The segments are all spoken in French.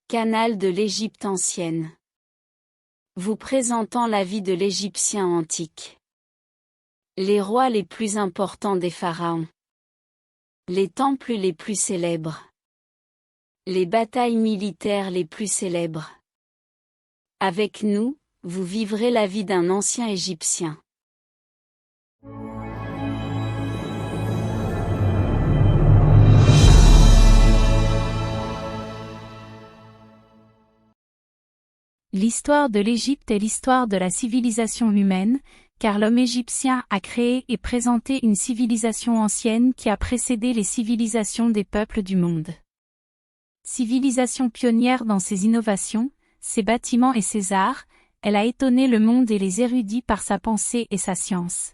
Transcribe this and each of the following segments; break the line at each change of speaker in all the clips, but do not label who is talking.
Canal de l'Égypte ancienne. Vous présentant la vie de l'Égyptien antique. Les rois les plus importants des pharaons. Les temples les plus célèbres. Les batailles militaires les plus célèbres. Avec nous, vous vivrez la vie d'un ancien Égyptien.
L'histoire de l'Égypte est l'histoire de la civilisation humaine, car l'homme égyptien a créé et présenté une civilisation ancienne qui a précédé les civilisations des peuples du monde. Civilisation pionnière dans ses innovations, ses bâtiments et ses arts, elle a étonné le monde et les érudits par sa pensée et sa science.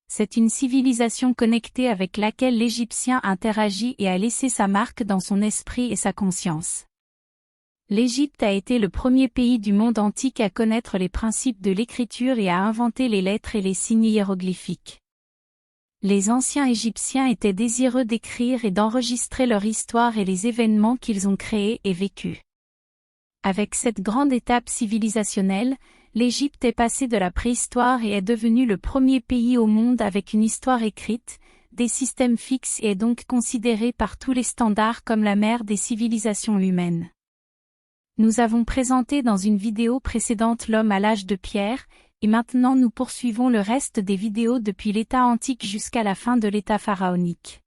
C'est une civilisation connectée avec laquelle l'Égyptien interagit et a laissé sa marque dans son esprit et sa conscience. L'Égypte a été le premier pays du monde antique à connaître les principes de l'écriture et à inventer les lettres et les signes hiéroglyphiques. Les anciens Égyptiens étaient désireux d'écrire et d'enregistrer leur histoire et les événements qu'ils ont créés et vécus. Avec cette grande étape civilisationnelle, l'Égypte est passée de la préhistoire et est devenue le premier pays au monde avec une histoire écrite, des systèmes fixes et est donc considérée par tous les standards comme la mère des civilisations humaines. Nous avons présenté dans une vidéo précédente l'homme à l'âge de pierre, et maintenant nous poursuivons le reste des vidéos depuis l'état antique jusqu'à la fin de l'état pharaonique.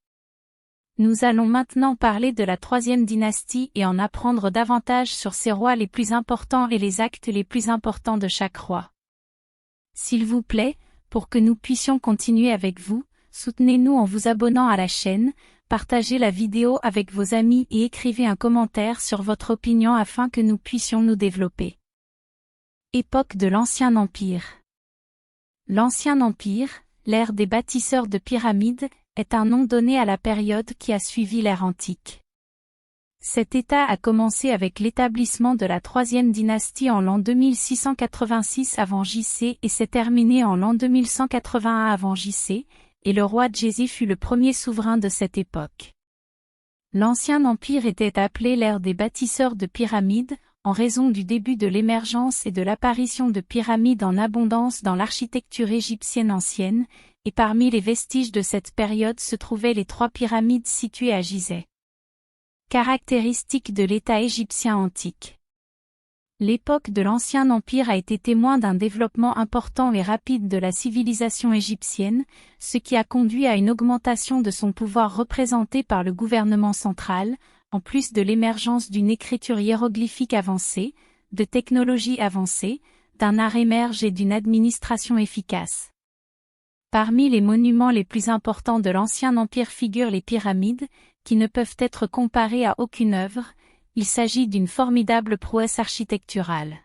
Nous allons maintenant parler de la troisième dynastie et en apprendre davantage sur ses rois les plus importants et les actes les plus importants de chaque roi. S'il vous plaît, pour que nous puissions continuer avec vous, soutenez-nous en vous abonnant à la chaîne, partagez la vidéo avec vos amis et écrivez un commentaire sur votre opinion afin que nous puissions nous développer. Époque de l'Ancien Empire. L'Ancien Empire, l'ère des bâtisseurs de pyramides, est un nom donné à la période qui a suivi l'ère antique. Cet état a commencé avec l'établissement de la troisième dynastie en l'an 2686 avant JC et s'est terminé en l'an 2181 avant JC, et le roi Djési fut le premier souverain de cette époque. L'Ancien Empire était appelé l'ère des bâtisseurs de pyramides, en raison du début de l'émergence et de l'apparition de pyramides en abondance dans l'architecture égyptienne ancienne, et parmi les vestiges de cette période se trouvaient les 3 pyramides situées à Gizeh. Caractéristiques de l'État égyptien antique. L'époque de l'Ancien Empire a été témoin d'un développement important et rapide de la civilisation égyptienne, ce qui a conduit à une augmentation de son pouvoir représenté par le gouvernement central, en plus de l'émergence d'une écriture hiéroglyphique avancée, de technologies avancées, d'un art émerge et d'une administration efficace. Parmi les monuments les plus importants de l'Ancien Empire figurent les pyramides, qui ne peuvent être comparées à aucune œuvre. Il s'agit d'une formidable prouesse architecturale.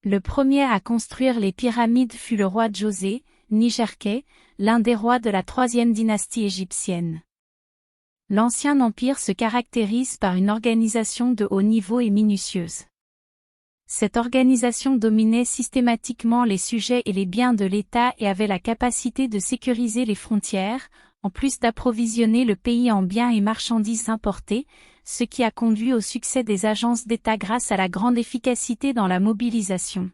Le premier à construire les pyramides fut le roi Djosé, Nigerké, l'un des rois de la troisième dynastie égyptienne. L'Ancien Empire se caractérise par une organisation de haut niveau et minutieuse. Cette organisation dominait systématiquement les sujets et les biens de l'État et avait la capacité de sécuriser les frontières, en plus d'approvisionner le pays en biens et marchandises importées, ce qui a conduit au succès des agences d'État grâce à la grande efficacité dans la mobilisation.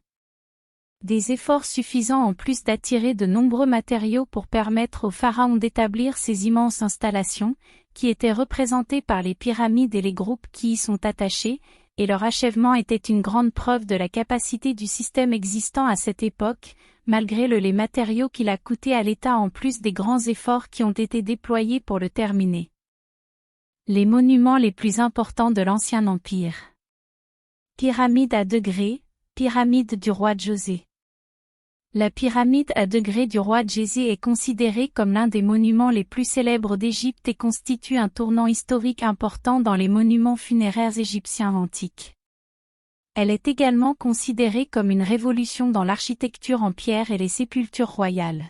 Des efforts suffisants en plus d'attirer de nombreux matériaux pour permettre aux pharaons d'établir ces immenses installations, qui étaient représentées par les pyramides et les groupes qui y sont attachés, et leur achèvement était une grande preuve de la capacité du système existant à cette époque, malgré les matériaux qu'il a coûté à l'État en plus des grands efforts qui ont été déployés pour le terminer. Les monuments les plus importants de l'Ancien Empire. Pyramide à degrés, pyramide du roi Djosé. La pyramide à degrés du roi Djési est considérée comme l'un des monuments les plus célèbres d'Égypte et constitue un tournant historique important dans les monuments funéraires égyptiens antiques. Elle est également considérée comme une révolution dans l'architecture en pierre et les sépultures royales.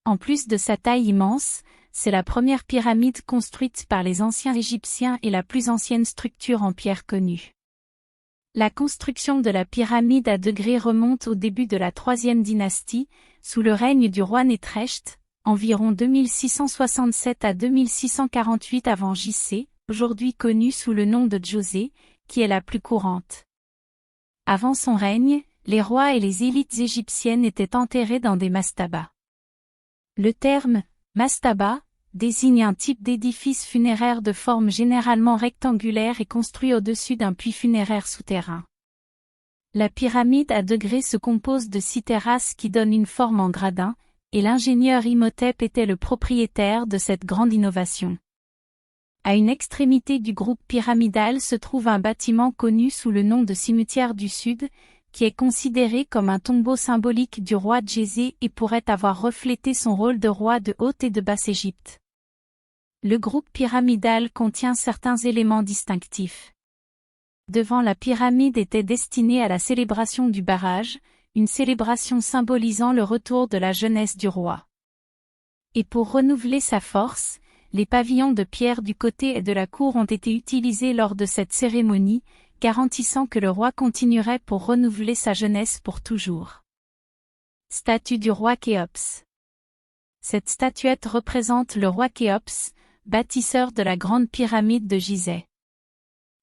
En plus de sa taille immense, c'est la première pyramide construite par les anciens Égyptiens et la plus ancienne structure en pierre connue. La construction de la pyramide à degrés remonte au début de la troisième dynastie, sous le règne du roi Nétrecht, environ 2667 à 2648 avant JC, aujourd'hui connue sous le nom de Djosé, qui est la plus courante. Avant son règne, les rois et les élites égyptiennes étaient enterrés dans des mastabas. Le terme « mastaba » désigne un type d'édifice funéraire de forme généralement rectangulaire et construit au-dessus d'un puits funéraire souterrain. La pyramide à degrés se compose de 6 terrasses qui donnent une forme en gradin, et l'ingénieur Imhotep était le propriétaire de cette grande innovation. À une extrémité du groupe pyramidal se trouve un bâtiment connu sous le nom de cimetière du Sud, qui est considéré comme un tombeau symbolique du roi Djéser et pourrait avoir reflété son rôle de roi de Haute et de Basse-Égypte. Le groupe pyramidal contient certains éléments distinctifs. Devant la pyramide était destinée à la célébration du barrage, une célébration symbolisant le retour de la jeunesse du roi. Et pour renouveler sa force, les pavillons de pierre du côté et de la cour ont été utilisés lors de cette cérémonie, garantissant que le roi continuerait pour renouveler sa jeunesse pour toujours. Statue du roi Khéops. Cette statuette représente le roi Khéops, bâtisseur de la grande pyramide de Gizeh.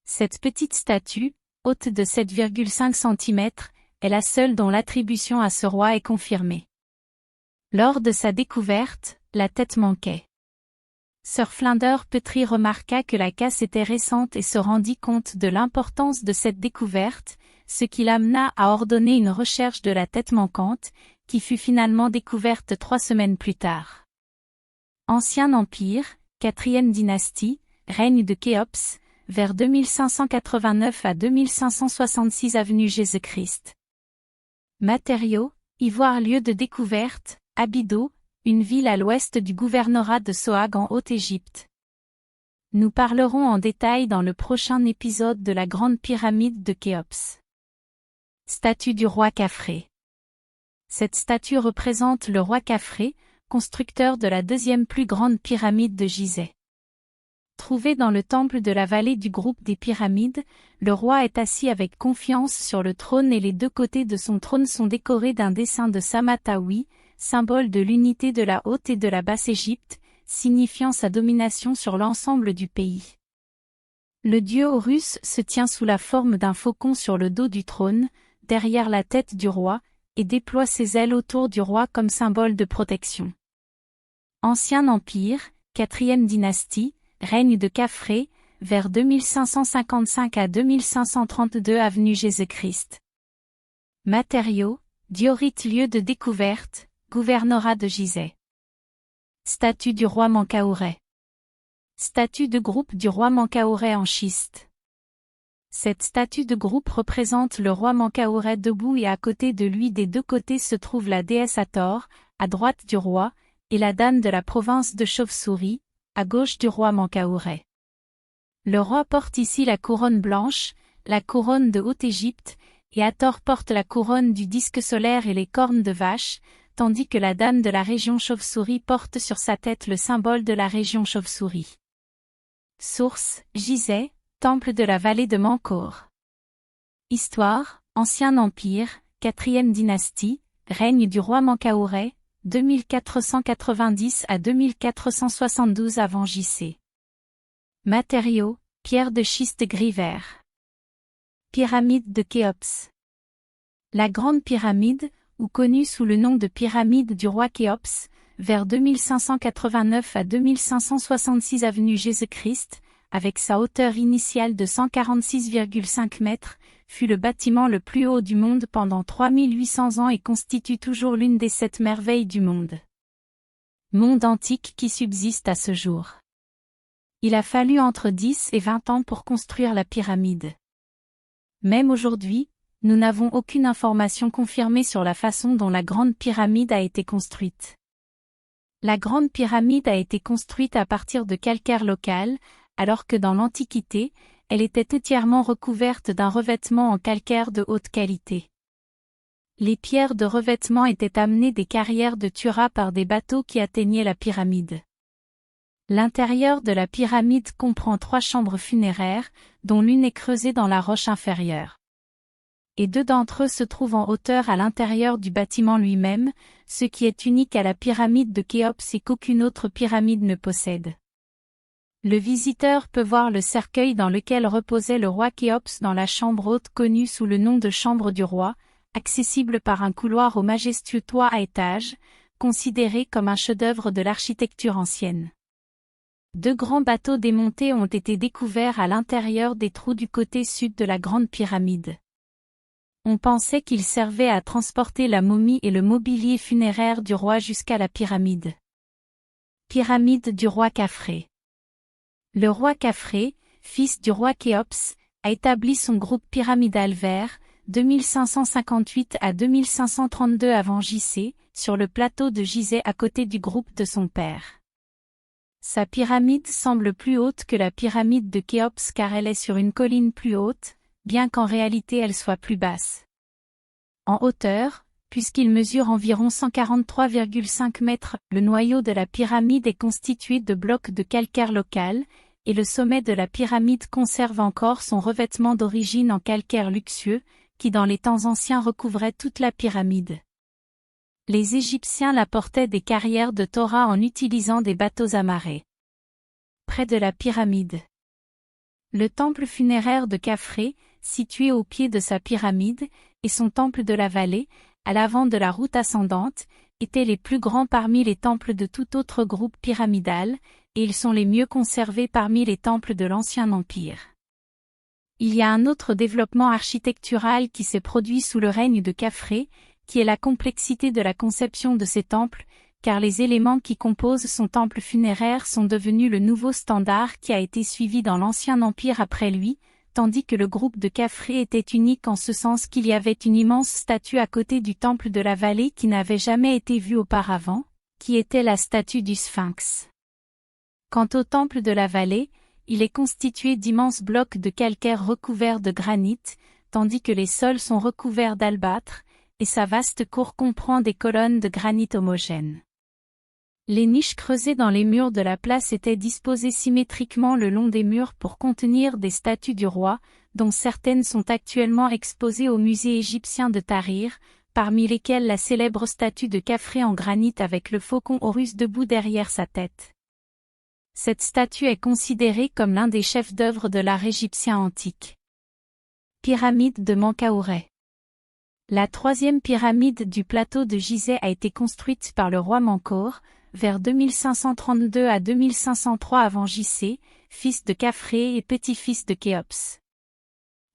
Cette petite statue, haute de 7,5 cm, est la seule dont l'attribution à ce roi est confirmée. Lors de sa découverte, la tête manquait. Sir Flinders Petrie remarqua que la casse était récente et se rendit compte de l'importance de cette découverte, ce qui l'amena à ordonner une recherche de la tête manquante, qui fut finalement découverte 3 semaines plus tard. Ancien Empire, 4e dynastie, règne de Khéops, vers 2589 à 2566 avenue Jésus-Christ. Matériaux, ivoire. Lieu de découverte, Abydos, une ville à l'ouest du gouvernorat de Sohag en Haute-Égypte. Nous parlerons en détail dans le prochain épisode de la Grande Pyramide de Khéops. Statue du roi Khafré. Cette statue représente le roi Khafré, constructeur de la 2e plus grande pyramide de Gizeh. Trouvé dans le temple de la vallée du groupe des pyramides, le roi est assis avec confiance sur le trône et les 2 côtés de son trône sont décorés d'un dessin de Samatawi, symbole de l'unité de la Haute et de la Basse-Égypte, signifiant sa domination sur l'ensemble du pays. Le dieu Horus se tient sous la forme d'un faucon sur le dos du trône, derrière la tête du roi, et déploie ses ailes autour du roi comme symbole de protection. Ancien Empire, 4e dynastie, règne de Khafré, vers 2555 à 2532 avenue Jésus-Christ. Matériaux, diorite. Lieu de découverte, gouvernorat de Gizeh. Statue du roi Menkaouré. Statue de groupe du roi Menkaouré en schiste. Cette statue de groupe représente le roi Menkaouré debout et à côté de lui des 2 côtés se trouve la déesse Hathor, à droite du roi, et la dame de la province de Chauve-souris, à gauche du roi Menkaouré. Le roi porte ici la couronne blanche, la couronne de Haute-Égypte, et Hathor porte la couronne du disque solaire et les cornes de vache, tandis que la dame de la région Chauve-souris porte sur sa tête le symbole de la région Chauve-souris. Source, Gizeh, temple de la vallée de Menkaure. Histoire, Ancien Empire, 4e dynastie, règne du roi Menkaouré, 2490 à 2472 avant J.C. Matériaux, pierre de schiste gris vert. Pyramide de Khéops. La Grande Pyramide, ou connue sous le nom de pyramide du roi Khéops, vers 2589 à 2566 avenue Jésus-Christ, avec sa hauteur initiale de 146,5 mètres, fut le bâtiment le plus haut du monde pendant 3800 ans et constitue toujours l'une des 7 merveilles du monde. Monde antique qui subsiste à ce jour. Il a fallu entre 10 et 20 ans pour construire la pyramide. Même aujourd'hui, nous n'avons aucune information confirmée sur la façon dont la Grande Pyramide a été construite. La Grande Pyramide a été construite à partir de calcaire local, alors que dans l'Antiquité, elle était entièrement recouverte d'un revêtement en calcaire de haute qualité. Les pierres de revêtement étaient amenées des carrières de Tura par des bateaux qui atteignaient la pyramide. L'intérieur de la pyramide comprend 3 chambres funéraires, dont l'une est creusée dans la roche inférieure. Et 2 d'entre eux se trouvent en hauteur à l'intérieur du bâtiment lui-même, ce qui est unique à la pyramide de Khéops et qu'aucune autre pyramide ne possède. Le visiteur peut voir le cercueil dans lequel reposait le roi Khéops dans la chambre haute connue sous le nom de chambre du roi, accessible par un couloir au majestueux toit à étages, considéré comme un chef-d'œuvre de l'architecture ancienne. 2 grands bateaux démontés ont été découverts à l'intérieur des trous du côté sud de la Grande Pyramide. On pensait qu'ils servaient à transporter la momie et le mobilier funéraire du roi jusqu'à la pyramide. Pyramide du roi Khafré. Le roi Khafré, fils du roi Khéops, a établi son groupe pyramidal vers 2558 à 2532 avant JC, sur le plateau de Gizeh à côté du groupe de son père. Sa pyramide semble plus haute que la pyramide de Khéops car elle est sur une colline plus haute, bien qu'en réalité elle soit plus basse. En hauteur, puisqu'il mesure environ 143,5 mètres, le noyau de la pyramide est constitué de blocs de calcaire local, et le sommet de la pyramide conserve encore son revêtement d'origine en calcaire luxueux, qui dans les temps anciens recouvrait toute la pyramide. Les Égyptiens la portaient des carrières de Torah en utilisant des bateaux amarrés. Près de la pyramide. Le temple funéraire de Khafré, situé au pied de sa pyramide, et son temple de la vallée, à l'avant de la route ascendante, étaient les plus grands parmi les temples de tout autre groupe pyramidal, et ils sont les mieux conservés parmi les temples de l'Ancien Empire. Il y a un autre développement architectural qui s'est produit sous le règne de Khafré, qui est la complexité de la conception de ces temples, car les éléments qui composent son temple funéraire sont devenus le nouveau standard qui a été suivi dans l'Ancien Empire après lui, tandis que le groupe de Khafré était unique en ce sens qu'il y avait une immense statue à côté du temple de la vallée qui n'avait jamais été vue auparavant, qui était la statue du Sphinx. Quant au temple de la vallée, il est constitué d'immenses blocs de calcaire recouverts de granit, tandis que les sols sont recouverts d'albâtre, et sa vaste cour comprend des colonnes de granit homogènes. Les niches creusées dans les murs de la place étaient disposées symétriquement le long des murs pour contenir des statues du roi, dont certaines sont actuellement exposées au musée égyptien de Tahrir, parmi lesquelles la célèbre statue de Khafré en granit avec le faucon Horus debout derrière sa tête. Cette statue est considérée comme l'un des chefs-d'œuvre de l'art égyptien antique. Pyramide de Menkaouré. La 3e pyramide du plateau de Gizeh a été construite par le roi Menkaure, vers 2532 à 2503 avant JC, fils de Khafré et petit-fils de Khéops.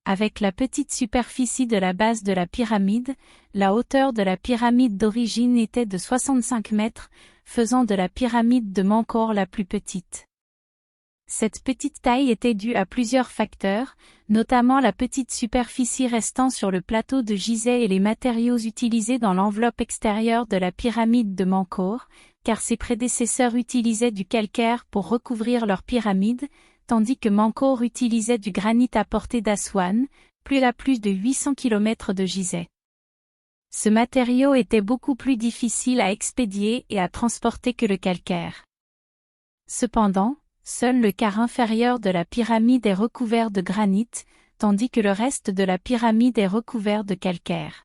Avec la petite superficie de la base de la pyramide, la hauteur de la pyramide d'origine était de 65 mètres, faisant de la pyramide de Menkaure la plus petite. Cette petite taille était due à plusieurs facteurs, notamment la petite superficie restant sur le plateau de Gizeh et les matériaux utilisés dans l'enveloppe extérieure de la pyramide de Menkaure, car ses prédécesseurs utilisaient du calcaire pour recouvrir leur pyramide, tandis que Menkaure utilisait du granit apporté d'Aswan, à plus de 800 km de Gizeh. Ce matériau était beaucoup plus difficile à expédier et à transporter que le calcaire. Cependant, seul le quart inférieur de la pyramide est recouvert de granit, tandis que le reste de la pyramide est recouvert de calcaire.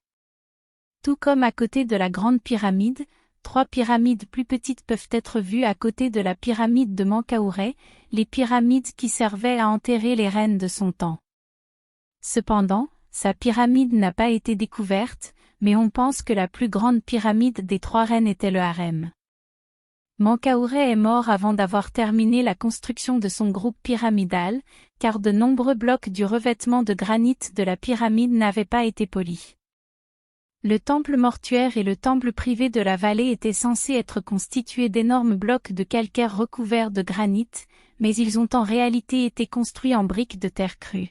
Tout comme à côté de la grande pyramide, 3 pyramides plus petites peuvent être vues à côté de la pyramide de Menkaouré, les pyramides qui servaient à enterrer les reines de son temps. Cependant, sa pyramide n'a pas été découverte, mais on pense que la plus grande pyramide des 3 reines était le harem. Menkaouré est mort avant d'avoir terminé la construction de son groupe pyramidal, car de nombreux blocs du revêtement de granit de la pyramide n'avaient pas été polis. Le temple mortuaire et le temple privé de la vallée étaient censés être constitués d'énormes blocs de calcaire recouverts de granit, mais ils ont en réalité été construits en briques de terre crue.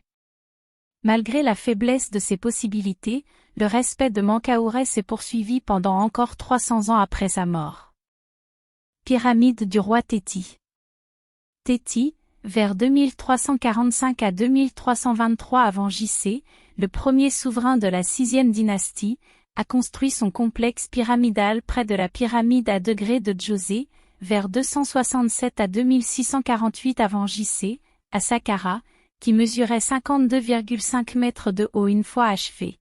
Malgré la faiblesse de ces possibilités, le respect de Menkaouré s'est poursuivi pendant encore 300 ans après sa mort. Pyramide du roi Téti. Téti, vers 2345 à 2323 avant JC, le premier souverain de la 6e dynastie, a construit son complexe pyramidal près de la pyramide à degrés de Djosé, vers 267 à 2648 avant JC, à Saqqara, qui mesurait 52,5 mètres de haut une fois achevée.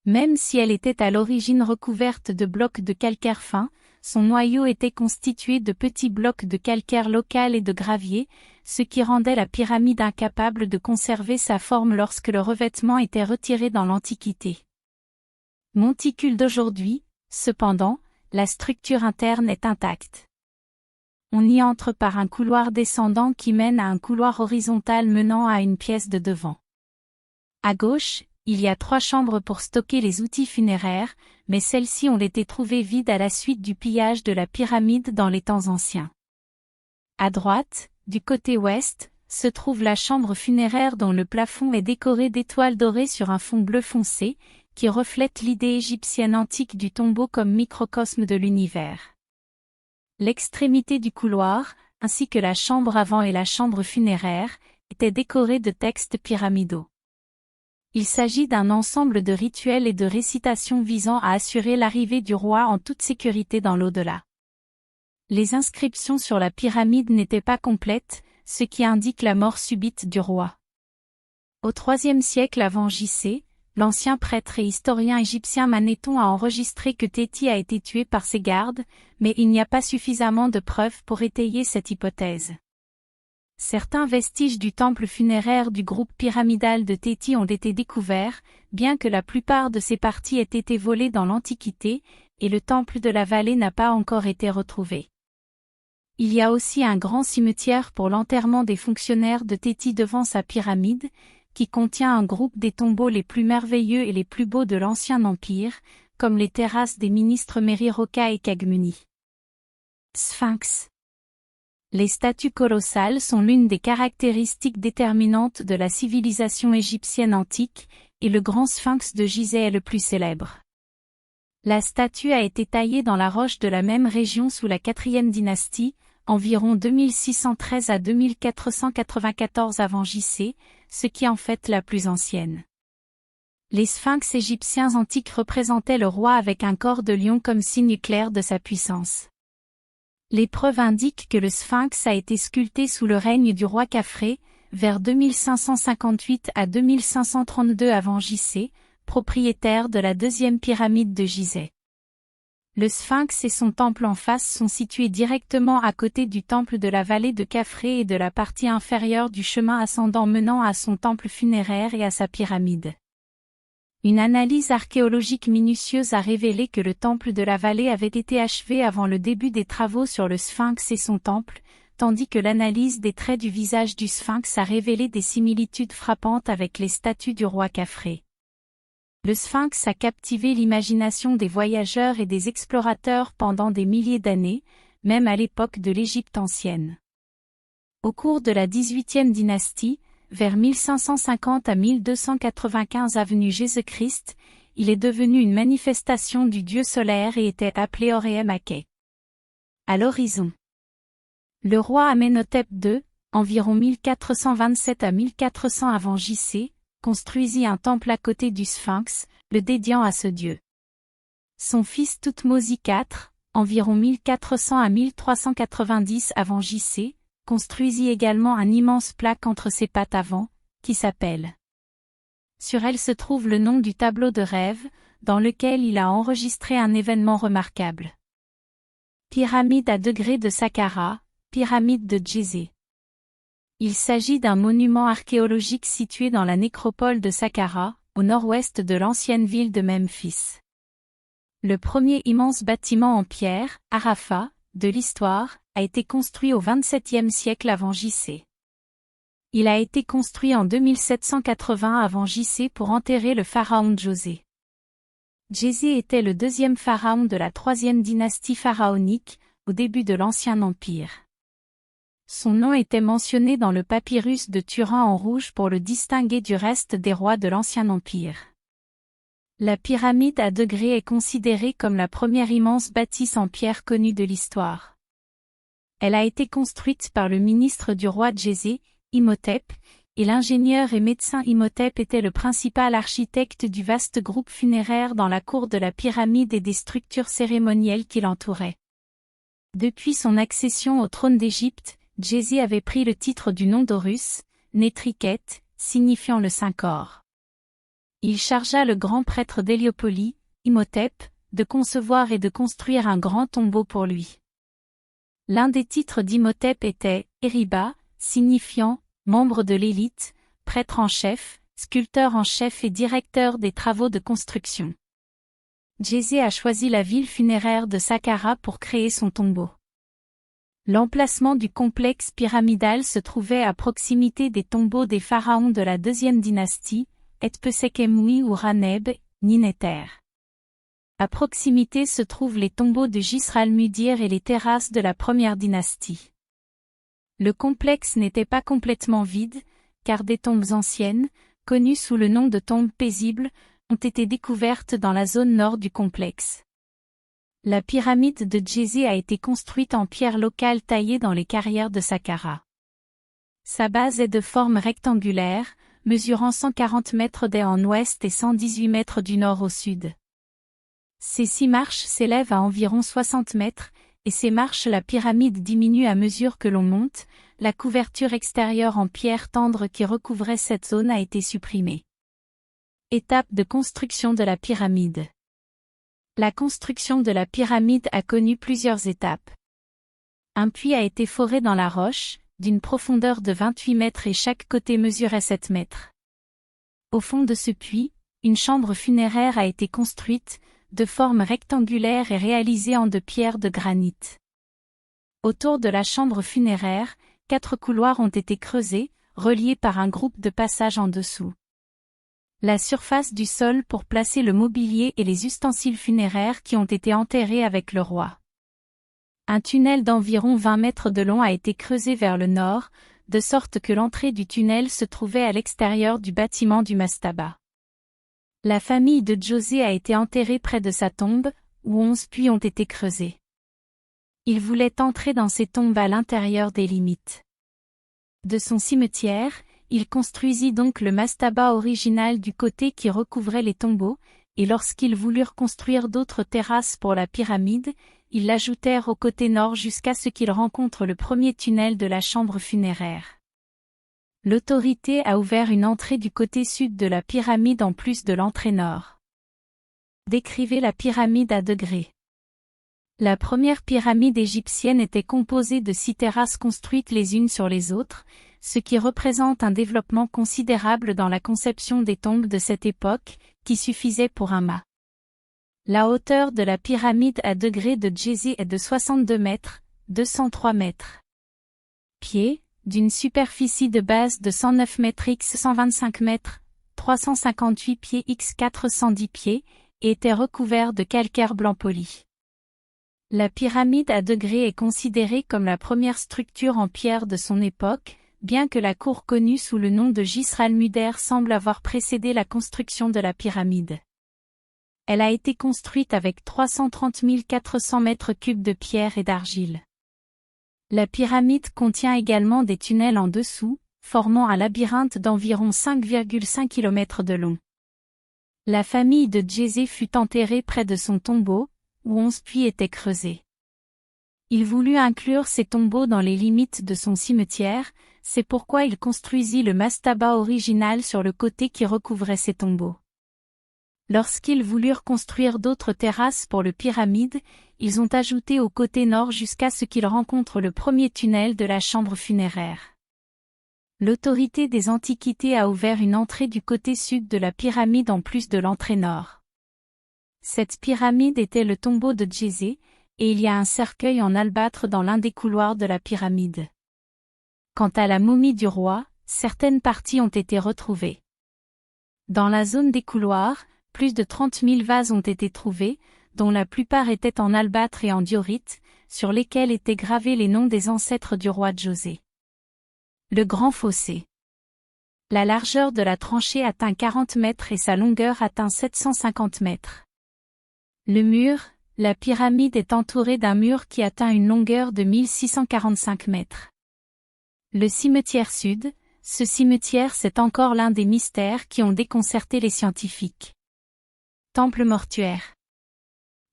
Même si elle était à l'origine recouverte de blocs de calcaire fin, son noyau était constitué de petits blocs de calcaire local et de gravier, ce qui rendait la pyramide incapable de conserver sa forme lorsque le revêtement était retiré dans l'Antiquité. Monticule d'aujourd'hui, cependant, la structure interne est intacte. On y entre par un couloir descendant qui mène à un couloir horizontal menant à une pièce de devant. À gauche, il y a 3 chambres pour stocker les outils funéraires, mais celles-ci ont été trouvées vides à la suite du pillage de la pyramide dans les temps anciens. À droite, du côté ouest, se trouve la chambre funéraire dont le plafond est décoré d'étoiles dorées sur un fond bleu foncé, qui reflète l'idée égyptienne antique du tombeau comme microcosme de l'univers. L'extrémité du couloir, ainsi que la chambre avant et la chambre funéraire, étaient décorées de textes pyramidaux. Il s'agit d'un ensemble de rituels et de récitations visant à assurer l'arrivée du roi en toute sécurité dans l'au-delà. Les inscriptions sur la pyramide n'étaient pas complètes, ce qui indique la mort subite du roi. Au IIIe siècle avant J.C., l'ancien prêtre et historien égyptien Manéthon a enregistré que Téti a été tué par ses gardes, mais il n'y a pas suffisamment de preuves pour étayer cette hypothèse. Certains vestiges du temple funéraire du groupe pyramidal de Téti ont été découverts, bien que la plupart de ces parties aient été volées dans l'Antiquité, et le temple de la vallée n'a pas encore été retrouvé. Il y a aussi un grand cimetière pour l'enterrement des fonctionnaires de Téti devant sa pyramide, qui contient un groupe des tombeaux les plus merveilleux et les plus beaux de l'Ancien Empire, comme les terrasses des ministres Meriroca et Kagmuni. Sphinx. Les statues colossales sont l'une des caractéristiques déterminantes de la civilisation égyptienne antique, et le grand sphinx de Gizeh est le plus célèbre. La statue a été taillée dans la roche de la même région sous la 4e dynastie, environ 2613 à 2494 avant J.C., ce qui en fait la plus ancienne. Les sphinx égyptiens antiques représentaient le roi avec un corps de lion comme signe clair de sa puissance. Les preuves indiquent que le sphinx a été sculpté sous le règne du roi Khafré, vers 2558 à 2532 avant J.C., propriétaire de la 2e pyramide de Gizeh. Le sphinx et son temple en face sont situés directement à côté du temple de la vallée de Khafré et de la partie inférieure du chemin ascendant menant à son temple funéraire et à sa pyramide. Une analyse archéologique minutieuse a révélé que le temple de la vallée avait été achevé avant le début des travaux sur le sphinx et son temple, tandis que l'analyse des traits du visage du sphinx a révélé des similitudes frappantes avec les statues du roi Khafré. Le sphinx a captivé l'imagination des voyageurs et des explorateurs pendant des milliers d'années, même à l'époque de l'Égypte ancienne. Au cours de la 18e dynastie, vers 1550 à 1295 avenue Jésus-Christ, il est devenu une manifestation du dieu solaire et était appelé Orem-Aké. À l'horizon. Le roi Amenhotep II, environ 1427 à 1400 avant J.C., construisit un temple à côté du sphinx, le dédiant à ce dieu. Son fils Thoutmôsis IV, environ 1400 à 1390 avant J.C., construisit également un immense plaque entre ses pattes avant, qui s'appelle. Sur elle se trouve le nom du tableau de rêve, dans lequel il a enregistré un événement remarquable. Pyramide à degrés de Saqqara, pyramide de Djézé. Il s'agit d'un monument archéologique situé dans la nécropole de Saqqara, au nord-ouest de l'ancienne ville de Memphis. Le premier immense bâtiment en pierre, Arafat, de l'histoire, a été construit au XXVIIe siècle avant J.C. Il a été construit en 2780 avant J.C. pour enterrer le pharaon Djosé. Djézé était le 2e pharaon de la 3e dynastie pharaonique, au début de l'Ancien Empire. Son nom était mentionné dans le papyrus de Turin en rouge pour le distinguer du reste des rois de l'Ancien Empire. La pyramide à degrés est considérée comme la première immense bâtisse en pierre connue de l'histoire. Elle a été construite par le ministre du roi Djézé, Imhotep, et l'ingénieur et médecin Imhotep était le principal architecte du vaste groupe funéraire dans la cour de la pyramide et des structures cérémonielles qui l'entouraient. Depuis son accession au trône d'Égypte, Djézé avait pris le titre du nom d'Horus, Nétriquette, signifiant le Saint-Corps. Il chargea le grand prêtre d'Héliopolie, Imhotep, de concevoir et de construire un grand tombeau pour lui. L'un des titres d'Imhotep était « Eriba », signifiant « membre de l'élite », prêtre en chef, sculpteur en chef et directeur des travaux de construction. Djéser a choisi la ville funéraire de Saqqara pour créer son tombeau. L'emplacement du complexe pyramidal se trouvait à proximité des tombeaux des pharaons de la deuxième dynastie, Etpesekemui ou Raneb, Ninether. À proximité se trouvent les tombeaux de Gisral-Mudir et les terrasses de la première dynastie. Le complexe n'était pas complètement vide, car des tombes anciennes, connues sous le nom de tombes paisibles, ont été découvertes dans la zone nord du complexe. La pyramide de Djéser a été construite en pierre locale taillée dans les carrières de Saqqara. Sa base est de forme rectangulaire, mesurant 140 mètres d'est en ouest et 118 mètres du nord au sud. Ses 6 marches s'élèvent à environ 60 mètres, et ces marches la pyramide diminue à mesure que l'on monte, la couverture extérieure en pierre tendre qui recouvrait cette zone a été supprimée. Étape de construction de la pyramide. La construction de la pyramide a connu plusieurs étapes. Un puits a été foré dans la roche, d'une profondeur de 28 mètres et chaque côté mesurait 7 mètres. Au fond de ce puits, une chambre funéraire a été construite, de forme rectangulaire et réalisée en 2 pierres de granit. Autour de la chambre funéraire, 4 couloirs ont été creusés, reliés par un groupe de passages en dessous. La surface du sol pour placer le mobilier et les ustensiles funéraires qui ont été enterrés avec le roi. Un tunnel d'environ 20 mètres de long a été creusé vers le nord, de sorte que l'entrée du tunnel se trouvait à l'extérieur du bâtiment du mastaba. La famille de Djosé a été enterrée près de sa tombe, où 11 puits ont été creusés. Il voulait entrer dans ces tombes à l'intérieur des limites de son cimetière. Il construisit donc le mastaba original du côté qui recouvrait les tombeaux, et lorsqu'ils voulurent construire d'autres terrasses pour la pyramide, ils l'ajoutèrent au côté nord jusqu'à ce qu'ils rencontrent le premier tunnel de la chambre funéraire. L'autorité a ouvert une entrée du côté sud de la pyramide en plus de l'entrée nord. Décrivez la pyramide à degrés. La première pyramide égyptienne était composée de 6 terrasses construites les unes sur les autres, ce qui représente un développement considérable dans la conception des tombes de cette époque, qui suffisait pour un mât. La hauteur de la pyramide à degrés de Djéser est de 62 mètres, 203 mètres. Pieds, d'une superficie de base de 109 mètres x 125 mètres, 358 pieds x 410 pieds, et était recouvert de calcaire blanc poli. La pyramide à degrés est considérée comme la première structure en pierre de son époque, bien que la cour connue sous le nom de Gisral-Mudir semble avoir précédé la construction de la pyramide. Elle a été construite avec 330 400 mètres cubes de pierre et d'argile. La pyramide contient également des tunnels en dessous, formant un labyrinthe d'environ 5,5 km de long. La famille de Djéser fut enterrée près de son tombeau, où 11 puits étaient creusés. Il voulut inclure ces tombeaux dans les limites de son cimetière, c'est pourquoi il construisit le mastaba original sur le côté qui recouvrait ces tombeaux. Lorsqu'ils voulurent construire d'autres terrasses pour le pyramide, ils ont ajouté au côté nord jusqu'à ce qu'ils rencontrent le premier tunnel de la chambre funéraire. L'autorité des Antiquités a ouvert une entrée du côté sud de la pyramide en plus de l'entrée nord. Cette pyramide était le tombeau de Djéser, et il y a un cercueil en albâtre dans l'un des couloirs de la pyramide. Quant à la momie du roi, certaines parties ont été retrouvées. Dans la zone des couloirs, plus de 30 000 vases ont été trouvés, dont la plupart étaient en albâtre et en diorite, sur lesquels étaient gravés les noms des ancêtres du roi Djosé. Le grand fossé. La largeur de la tranchée atteint 40 mètres et sa longueur atteint 750 mètres. Le mur, la pyramide est entourée d'un mur qui atteint une longueur de 1645 mètres. Le cimetière sud, ce cimetière c'est encore l'un des mystères qui ont déconcerté les scientifiques. Temple mortuaire.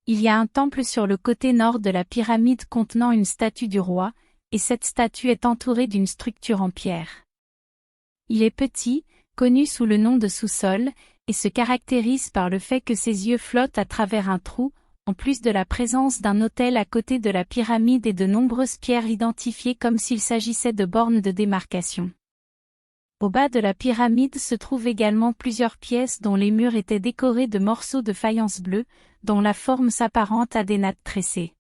Il y a un temple sur le côté nord de la pyramide contenant une statue du roi, et cette statue est entourée d'une structure en pierre. Il est petit, connu sous le nom de sous-sol, et se caractérise par le fait que ses yeux flottent à travers un trou, en plus de la présence d'un autel à côté de la pyramide et de nombreuses pierres identifiées comme s'il s'agissait de bornes de démarcation. Au bas de la pyramide se trouvent également plusieurs pièces dont les murs étaient décorés de morceaux de faïence bleue, dont la forme s'apparente à des nattes tressées.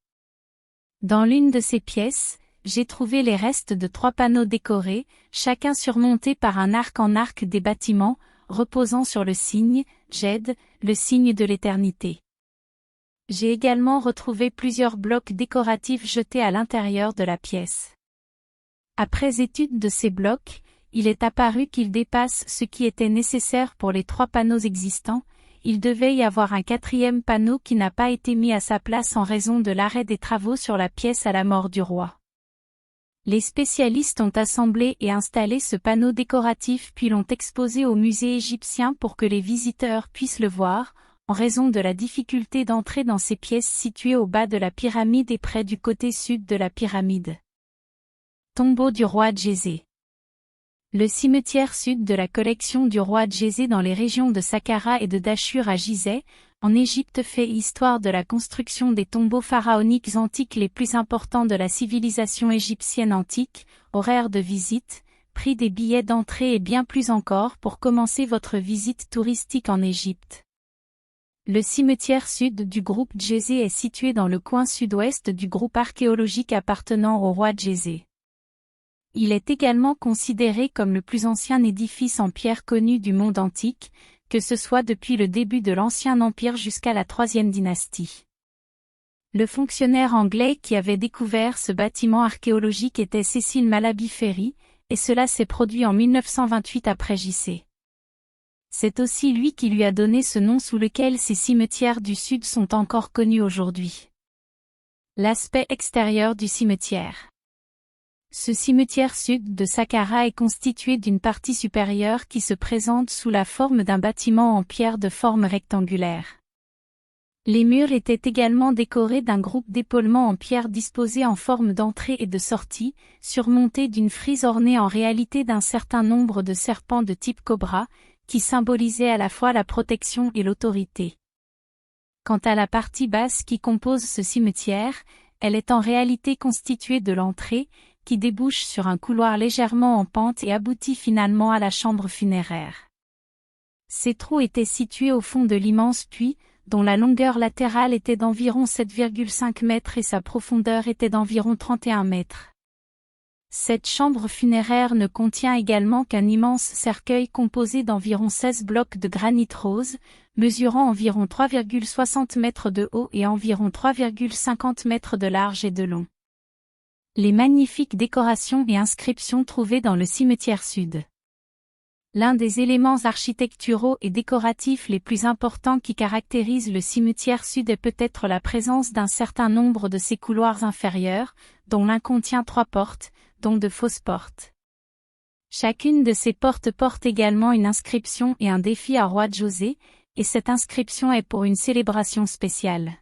Dans l'une de ces pièces, j'ai trouvé les restes de 3 panneaux décorés, chacun surmonté par un arc en arc des bâtiments, reposant sur le signe, Djed, le signe de l'éternité. J'ai également retrouvé plusieurs blocs décoratifs jetés à l'intérieur de la pièce. Après étude de ces blocs, il est apparu qu'ils dépassent ce qui était nécessaire pour les 3 panneaux existants. Il devait y avoir un 4e panneau qui n'a pas été mis à sa place en raison de l'arrêt des travaux sur la pièce à la mort du roi. Les spécialistes ont assemblé et installé ce panneau décoratif puis l'ont exposé au musée égyptien pour que les visiteurs puissent le voir, en raison de la difficulté d'entrer dans ces pièces situées au bas de la pyramide et près du côté sud de la pyramide. Tombeau du roi Djézé. Le cimetière sud de la collection du roi Djézé dans les régions de Saqqara et de Dachur à Gizeh, en Égypte fait histoire de la construction des tombeaux pharaoniques antiques les plus importants de la civilisation égyptienne antique, horaires de visite, prix des billets d'entrée et bien plus encore pour commencer votre visite touristique en Égypte. Le cimetière sud du groupe Djézé est situé dans le coin sud-ouest du groupe archéologique appartenant au roi Djézé. Il est également considéré comme le plus ancien édifice en pierre connu du monde antique, que ce soit depuis le début de l'Ancien Empire jusqu'à la 3e dynastie. Le fonctionnaire anglais qui avait découvert ce bâtiment archéologique était Cecil Malaby Ferry, et cela s'est produit en 1928 après J.C. C'est aussi lui qui lui a donné ce nom sous lequel ces cimetières du Sud sont encore connus aujourd'hui. L'aspect extérieur du cimetière. Ce cimetière sud de Saqqara est constitué d'une partie supérieure qui se présente sous la forme d'un bâtiment en pierre de forme rectangulaire. Les murs étaient également décorés d'un groupe d'épaulements en pierre disposés en forme d'entrée et de sortie, surmontés d'une frise ornée en réalité d'un certain nombre de serpents de type cobra, qui symbolisaient à la fois la protection et l'autorité. Quant à la partie basse qui compose ce cimetière, elle est en réalité constituée de l'entrée, qui débouche sur un couloir légèrement en pente et aboutit finalement à la chambre funéraire. Ces trous étaient situés au fond de l'immense puits, dont la longueur latérale était d'environ 7,5 mètres et sa profondeur était d'environ 31 mètres. Cette chambre funéraire ne contient également qu'un immense cercueil composé d'environ 16 blocs de granit rose, mesurant environ 3,60 mètres de haut et environ 3,50 mètres de large et de long. Les magnifiques décorations et inscriptions trouvées dans le cimetière sud. L'un des éléments architecturaux et décoratifs les plus importants qui caractérisent le cimetière sud est peut-être la présence d'un certain nombre de ses couloirs inférieurs, dont l'un contient 3 portes, dont de fausses portes. Chacune de ces portes porte également une inscription et un défi à roi Djosé, et cette inscription est pour une célébration spéciale.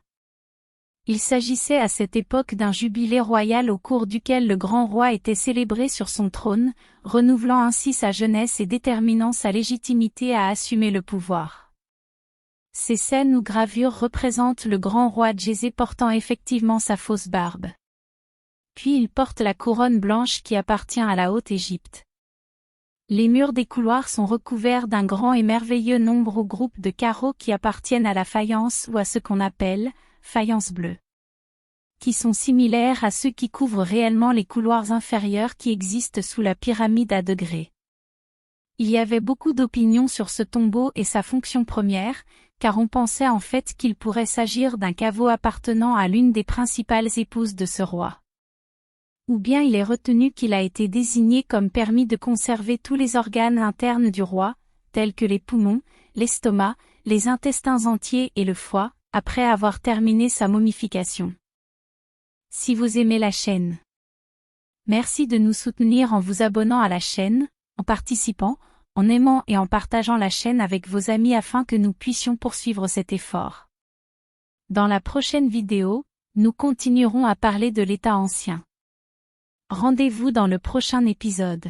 Il s'agissait à cette époque d'un jubilé royal au cours duquel le grand roi était célébré sur son trône, renouvelant ainsi sa jeunesse et déterminant sa légitimité à assumer le pouvoir. Ces scènes ou gravures représentent le grand roi Djézé portant effectivement sa fausse barbe. Puis il porte la couronne blanche qui appartient à la Haute-Égypte. Les murs des couloirs sont recouverts d'un grand et merveilleux nombre ou groupe de carreaux qui appartiennent à la faïence ou à ce qu'on appelle faïence bleue, qui sont similaires à ceux qui couvrent réellement les couloirs inférieurs qui existent sous la pyramide à degrés. Il y avait beaucoup d'opinions sur ce tombeau et sa fonction première, car on pensait en fait qu'il pourrait s'agir d'un caveau appartenant à l'une des principales épouses de ce roi. Ou bien il est retenu qu'il a été désigné comme permis de conserver tous les organes internes du roi, tels que les poumons, l'estomac, les intestins entiers et le foie, après avoir terminé sa momification. Si vous aimez la chaîne, merci de nous soutenir en vous abonnant à la chaîne, en participant, en aimant et en partageant la chaîne avec vos amis afin que nous puissions poursuivre cet effort. Dans la prochaine vidéo, nous continuerons à parler de l'État ancien. Rendez-vous dans le prochain épisode.